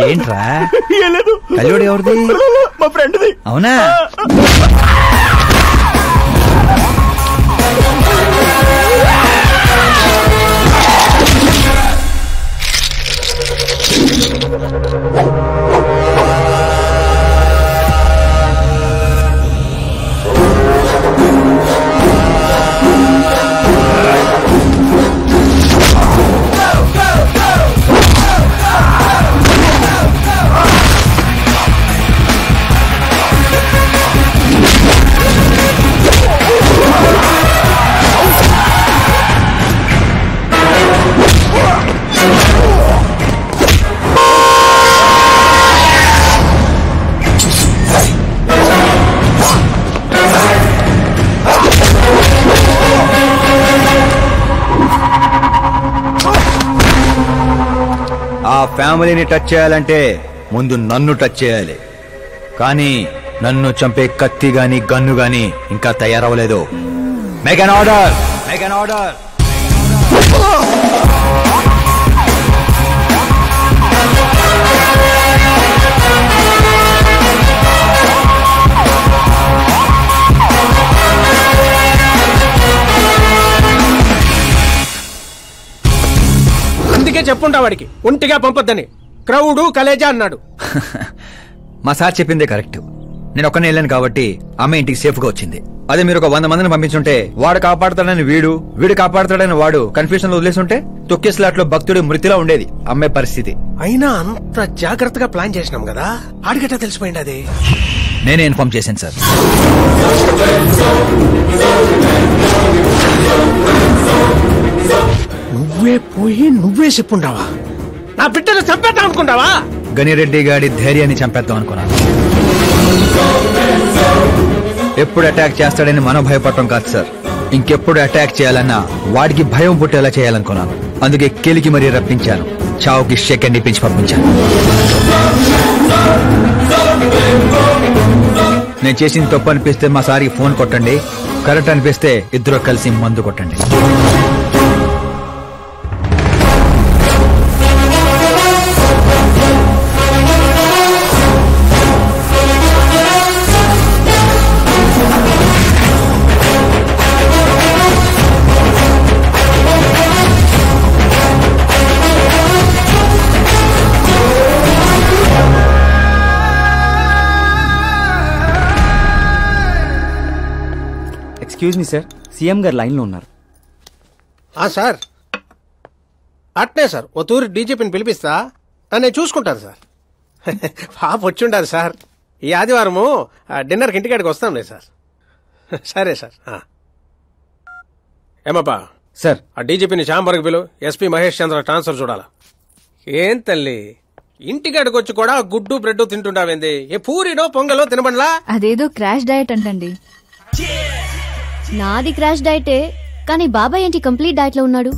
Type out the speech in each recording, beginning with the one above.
ఏంట్రా కల్లుడు ఎవరిది? మా ఫ్రెండ్ది. అవునా? ఆ ఫ్యామిలీని టచ్ చేయాలంటే ముందు నన్ను టచ్ చేయాలి. కానీ నన్ను చంపే కత్తి గాని గన్ను గాని ఇంకా తయారవలేదు. Make on order, make on order. అందుకే చెప్పుంటా వాడికి ఒంటిగా పంపొద్దని. క్రౌడు కలేజా అన్నాడు. మా సార్ చెప్పిందే కరెక్ట్. నేను ఒక్కనే వెళ్ళాను కాబట్టి అమ్మ ఇంటికి సేఫ్ గా వచ్చింది. అదే మీరు ఒక 100 మందిని పంపించుంటే వాడు కాపాడతాడని వీడు కాపాడతాడని వాడు కన్ఫ్యూజన్ లో వదిలేసుంటే తొక్కేస్లాట్లో భక్తుడి మృతిలో ఉండేది అమ్మే పరిస్థితి. అయినా అంత జాగ్రత్తగా ప్లాన్ చేసినాం కదా, ఆడిగట్టా తెలిసిపోయింది. అది నేనే ఇన్ఫార్మ్ చేశాను సార్. నువ్వే పోయి నువ్వే చెప్పుంటావా? నా బిడ్డను చంపేద్దాం అనుకుంటావా? గనిరెడ్డి గాడి ధైర్యాన్ని చంపేద్దాం అనుకున్నాను. ఎప్పుడు అటాక్ చేస్తాడని మనం భయపడటం కాదు సార్, ఇంకెప్పుడు అటాక్ చేయాలన్నా వాడికి భయం పుట్టేలా చేయాలనుకున్నాను. అందుకే కెలికి మరీ రప్పించాను, చావుకి సెకండ్ ఇప్పించి పంపించాను. నేను చేసిన తప్పు అనిపిస్తే మా సారికి ఫోన్ కొట్టండి, కరెక్ట్ అనిపిస్తే ఇద్దరు కలిసి మందు కొట్టండి. ఎక్స్క్యూజ్ మీ సార్, సీఎం గారు లైన్ లో ఉన్నారు. సార్ అట్నే సార్, ఓ తూరి డీజీపీని పిలిపిస్తా, నేను చూసుకుంటాను సార్. పాప వచ్చిండారు సార్. ఈ ఆదివారము డిన్నర్కి ఇంటికాడికి వస్తాంలే సార్. సరే సార్. ఏమప్పా సార్, ఆ డీజీపీని చాంబర్కి పిలు, ఎస్పీ మహేష్ చంద్ర ట్రాన్స్ఫర్ చూడాలా. ఏం తల్లి ఇంటికాడికి వచ్చి కూడా గుడ్డు బ్రెడ్ తింటుంటావేంది? ఏ పూరినో పొంగలో తినబండ్లా? అదేదో క్రాష్ డయట్ అంటండి. నాది క్రాష్ డైటే, కానీ బాబాయ్ ఏంటి కంప్లీట్ డైట్ లో ఉన్నాడు?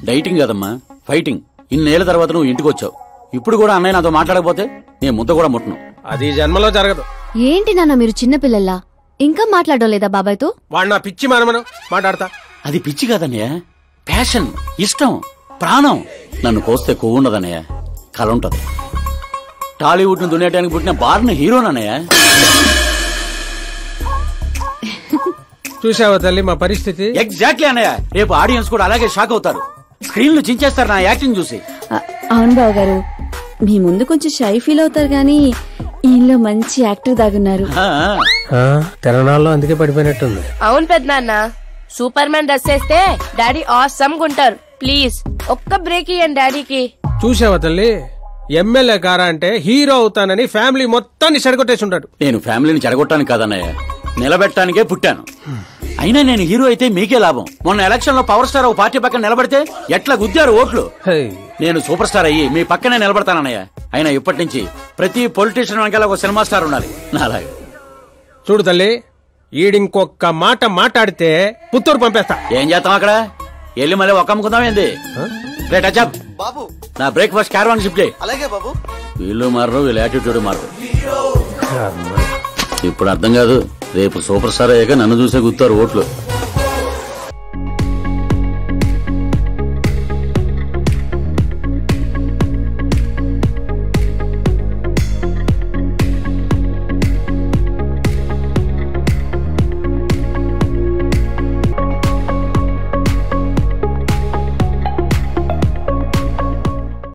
డైటింగ్ కదమ్మా, ఫైటింగ్. ఇన్నేళ్ల తర్వాత నువ్వు ఇంటికి వచ్చావు, ఇప్పుడు కూడా అన్నయ్య నాతో మాట్లాడకపోతే నేను ముద్ద కూడా ముట్టను. అది జన్మలో జరగదు. ఏంటి నాన్న మీరు చిన్నపిల్లల్లా ఇంకా మాట్లాడడం లేదా బాబాయ్తో? వాడు నా పిచ్చి మనమను మాట్లాడతా. అది పిచ్చి కాదన్నయ్య, ప్యాషన్, ఇష్టం, ప్రాణం. నన్ను కోస్తే కొవ్వు ఉండదన్నయ్య, కళ ఉంటది. టాలీవుడ్ ను దున్నేయడానికి పుట్టిన బార్న హీరోనన్నయ్య. చూసావా తల్లి మా పరిస్థితి? ఎగ్జాక్ట్లీ అన్నయ్య, రేపు ఆడియన్స్ కూడా అలాగే షాక్ అవుతారు. స్క్రీన్లు చించేస్తారు నా యాక్టింగ్ చూసి. అవును బావ గారు, మీ ముందు కొంచెం షై ఫీల్ అవుతారు గానీ ఈయనలో మంచి యాక్టర్ దాగున్నారు. తెలంగాణలో అందుకే పడిపోయినట్టుంది. అవును పెద్దనాన్న, సూపర్ మ్యాన్ డ్రెస్ వేస్తే డాడీ ఆసమ్ గుంటారు. ప్లీజ్ ఒక్క బ్రేక్ ఇయ్యండి డాడీకి. చూసావా తల్లి, ఎమ్మెల్యే కారా అంటే హీరో అవుతానని ఫ్యామిలీ మొత్తాన్ని చెడగొట్టేసి ఉంటాడు. నేను ఫ్యామిలీని చెడగొట్టాను కాదన్నయ్య, నిలబెట్టడానికే పుట్టాను. అయినా నేను హీరో అయితే మీకే లాభం. మొన్న ఎలక్షన్ లో పవర్ స్టార్ ఒక పార్టీ పక్కన నిలబడితే ఎట్లా గుద్దారు ఓట్లు. నేను సూపర్ స్టార్ అయ్యి మీ పక్కనే నిలబడతానన్నయ్య. అయినా ఇప్పటి నుంచి ప్రతి పొలిటీషియన్ వెనకాల ఒక సినిమా స్టార్ ఉండాలి నాలాగా. చూడు తల్లి, ఈడింకొక్క మాట మాట్లాడితే పుత్తూరు పంపేస్తా. ఏం చేస్తాం అక్కడ? వెళ్ళి మళ్ళీ ఒక అమ్ముకుందాం ఏంది? బాబు నా బ్రేక్ఫాస్ట్ క్యారవాన్ షిఫ్ట్ చేయి. అలాగే బాబు. వీళ్ళు మారరు, వీళ్ళ యాటిట్యూడ్ మారరు. ఇప్పుడు అర్థం కాదు, రేపు సూపర్ స్టార్ అయ్యాక నన్ను చూసే గుర్తారు ఓట్లు.